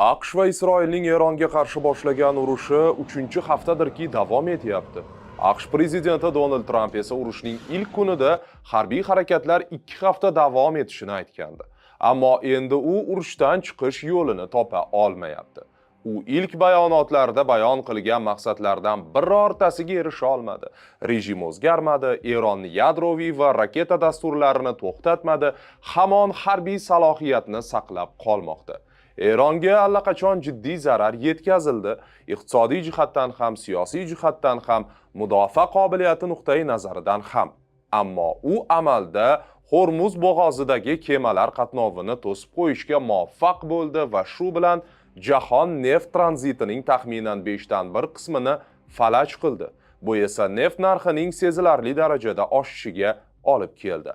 AQSh va Isroilning Eronga qarshi boshlagan urushi 3-haftadirki davom etyapti. AQSh prezidenti Donald Tramp esa urushning ilk kunida harbiy harakatlar 2 hafta davom etishini aytgandi. Ammo endi u urushdan chiqish yo'lini topa olmayapti. U ilk bayonotlarda bayon qilgan maqsadlardan birortasiga erisha olmadi. Rejim o'zgarmadi, Eronning yadroviy va raketa dasturlarini to'xtatmadi, hamon harbiy salohiyatni saqlab qolmoqda. Eronga allaqachon jiddiy zarar yetkazildi. Iqtisodiy jihatdan ham, siyosiy jihatdan ham, mudofaa qobiliyati nuqtai nazaridan ham. Ammo u amalda Hormuz bo'g'ozidagi kemalar qatnovini to'sib qo'yishga muvaffaq bo'ldi va shu bilan jahon neft tranzitining taxminan 5 dan 1 qismini falaj qildi. Bu esa neft narxining sezilarli darajada oshishiga olib keldi.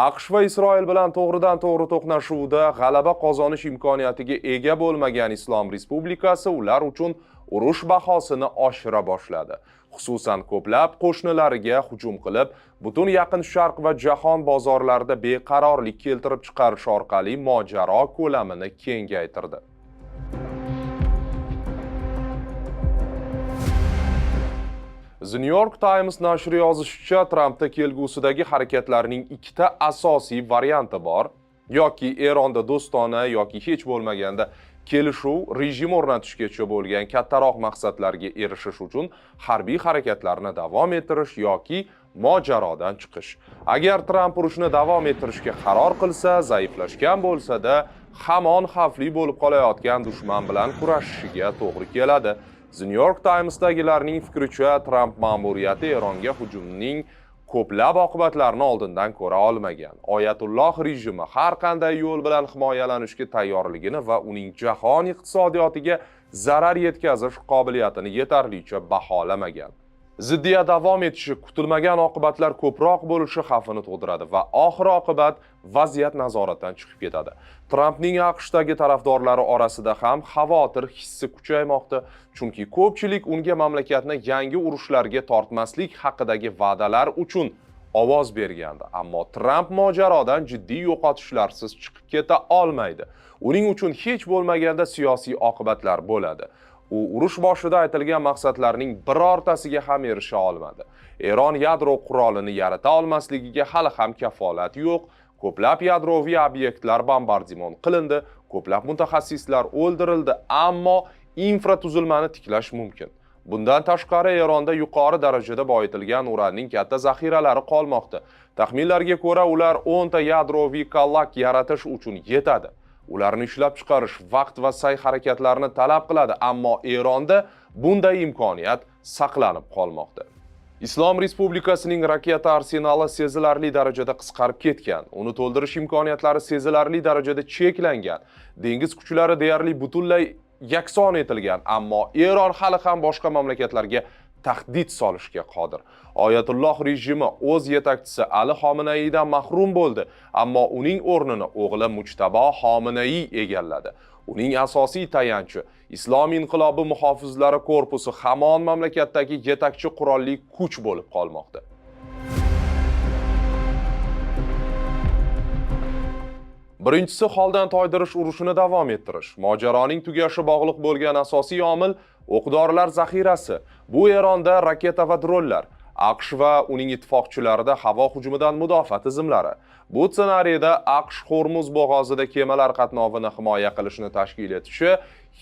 AQSh va Isroil bilan to'g'ridan-to'g'ri to'qnashuvda g'alaba qozonish imkoniyatiga ega bo'lmagan Islom Respublikasi ular uchun urush bahosini oshira boshladi. Xususan ko'plab qo'shnilariga hujum qilib, butun Yaqin Sharq va jahon bozorlarida beqarorlik keltirib chiqarish orqali mojaro ko'lamini kengaytirdi. The New York Times nashri yozishicha, Trampda kelgusidagi harakatlarning ikkita asosiy varianti bor. Yoki Eronda do'stona yoki hech bo'lmaganda kelishuv, rejim o'rnatishgacha bo'lgan kattaroq maqsadlarga erishish uchun harbiy harakatlarni davom ettirish yoki mojarodan chiqish. Agar Tramp urushni davom ettirishga qaror qilsa, zaiflashgan bo'lsa-da, hamon xavfli bo'lib qolayotgan dushman bilan kurashishiga to'g'ri keladi. The New York Times'dagilarning fikricha, Tramp ma'muriyati Eronga hujumning ko'plab oqibatlarini oldindan ko'ra olmagan. Oyatulloh rejimi har qanday yo'l bilan himoyalanishga tayyorligini va uning jahon iqtisodiyotiga zarar yetkazish qobiliyatini yetarlicha baholamagan. Ziddiyat davom etishi kutilmagan oqibatlar ko'proq bo'lishi xavfini tug'diradi va oxir-oqibat vaziyat nazoratdan chiqib ketadi. Trampning AQShdagi tarafdorlari orasida ham xavotir hissi kuchaymoqda, chunki ko'pchilik unga mamlakatni yangi urushlarga tortmaslik haqidagi va'dalar uchun ovoz bergandi. Ammo Tramp mojarodan jiddiy yo'qotishlarsiz chiqib keta olmaydi. Uning uchun hech bo'lmaganda siyosiy oqibatlar bo'ladi. U urush boshida aytilgan maqsadlarning birortasiga ham erisha olmadi. Eron yadro qurolini yarata olmasligiga hali ham kafolat yo'q. Ko'plab yadroviy obyektlar bombardimon qilindi, ko'plab mutaxassislar o'ldirildi, ammo infratuzilmani tiklash mumkin. Bundan tashqari Eronda yuqori darajada boyitilgan uranning katta zaxiralari qolmoqda. Taxminlarga ko'ra, ular 10 ta yadroviy kallak yaratish uchun yetadi. Ularni ishlab chiqarish vaqt va sa'y harakatlarini talab qiladi, ammo Eronda bunday imkoniyat saqlanib qolmoqda. Islom Respublikasining raketa arsenali sezilarli darajada qisqarib ketgan. Uni to'ldirish imkoniyatlari sezilarli darajada cheklangan. Dengiz kuchlari deyarli butunlay yakson etilgan, ammo Eron hali ham boshqa mamlakatlarga tahdid solishga qodir. Oyatulloh rejimi o'z yetakchisi Ali Xomeneydan mahrum bo'ldi, ammo uning o'rnini o'g'li Mujtabo Xomeney egalladi. Uning asosiy tayanchi Islom inqilobi muhofizlari korpusi hamon mamlakatdagi yetakchi qurolli kuch bo'lib qolmoqda. Birinchisi holdan toydirish urushini davom ettirish. Mojaroning tugashi bog'liq bo'lgan asosiy omil o'q-dorilar zaxirasi. Bu Eronda raketa va dronlar, AQSh va uning ittifoqchilarida havo hujumidan mudofaa tizimlari. Bu ssenariyda AQSh Hormuz bo'g'ozida kemalar qatnovini himoya qilishni tashkil etishi,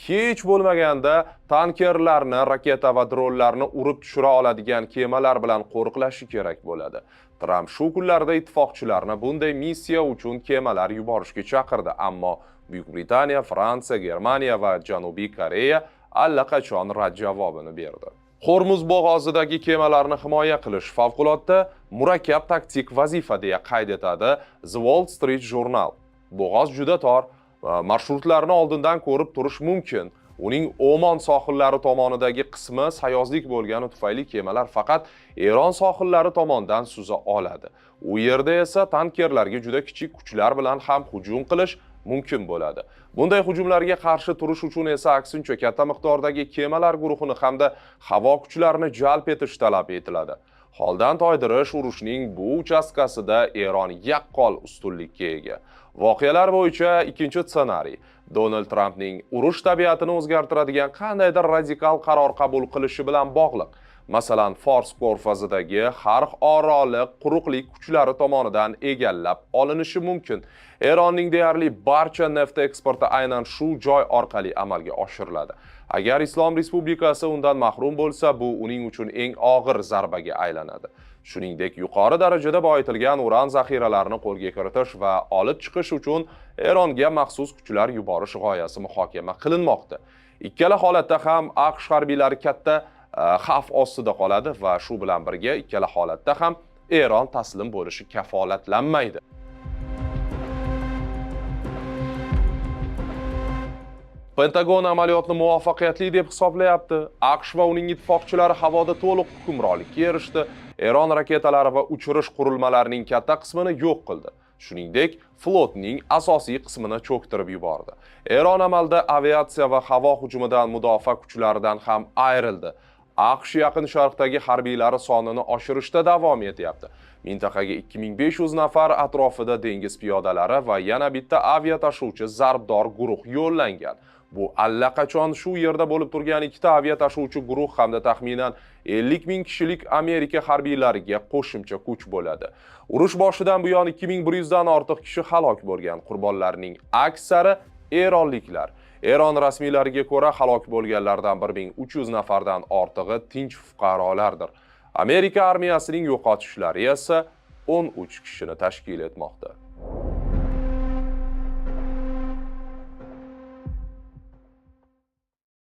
hech bo'lmaganda tankerlarni, raketa va dronlarni urib tushira oladigan kemalar bilan qo'riqlashi kerak bo'ladi. Tramp shu kunlarda ittifoqchilarni bunday missiya uchun kemalar yuborishga chaqirdi, ammo Buyuk Britaniya, Fransiya, Germaniya va Janubiy Koreya allaqachon rad javobini berdi. Hormuz bo'g'ozidagi kemalarni himoya qilish favqulodda murakkab taktik vazifa deya qayd etadi The Wall Street Journal. Bo'g'oz juda tor, marshrutlarni oldindan ko'rib turish mumkin. Uning Oman sohillari tomonidagi qismi sayozlik bo'lgani tufayli kemalar faqat Eron sohillari tomonidan suza oladi. U yerda esa tankerlarga juda kichik kuchlar bilan ham hujum qilish mumkin bo'ladi. Bunday hujumlarga qarshi turish uchun esa aksincha katta miqdordagi kemalar guruhini hamda havo kuchlarini jalb etish talab etiladi. Holdan toydirish urushning bu uchastkasida Eron yaqqol ustunlikka ega. Voqealar bo'yicha ikkinchi ssenariy Donald Trampning urush tabiatini o'zgartiradigan qandaydir radikal qaror qabul qilishi bilan bog'liq. Masalan, Fors ko'rfazidagi Xarx oroli quruqlik kuchlari tomonidan egallab olinishi mumkin. Eronning deyarli barcha neft eksporti aynan shu joy orqali amalga oshiriladi. Agar Islom Respublikasi undan mahrum bo'lsa, bu uning uchun eng og'ir zarbaga aylanadi. Shuningdek, yuqori darajada boyitilgan uran zaxiralarini qo'lga kiritish va olib chiqish uchun Eronga maxsus kuchlar yuborish g'oyasi muhokama qilinmoqda. Ikkala holatda ham AQSh harbiylari katta xavf ostida qoladi va shu bilan birga ikkala holatda ham Eron taslim bo'lishi kafolatlanmaydi. Pentagon amaliyotni muvaffaqiyatli deb hisoblayapti. AQSh va uning ittifoqchilari havoda to'liq hukmronlikka erishdi. Eron raketalari va uchirish qurilmalarining katta qismini yo'q qildi. Shuningdek, flotning asosiy qismini cho'ktirib yubordi. Eron amalda aviatsiya va havo hujumidan mudofaa kuchlaridan ham ayrildi. AQSh Yaqin Sharqdagi harbiylari sonini oshirishda davom etyapti. Mintaqaga 2500 nafar atrofida dengiz piyodalari va yana bitta aviatashuvchi zarbdor guruh yo'llangan. Bu allaqachon shu yerda bo'lib turgan ikkita aviatashuvchi guruh hamda taxminan 50 ming kishilik Amerika harbiylariga qo'shimcha kuch bo'ladi. Urush boshidan buyon 2100 dan ortiq kishi halok bo'lgan. Qurbonlarning aksari eronliklar. Eron rasmiylariga ko'ra halok bo'lganlardan 1300 nafardan ortig'i tinch fuqarolardir. Amerika armiyasining yo'qotishlari esa 13 kishini tashkil etmoqda.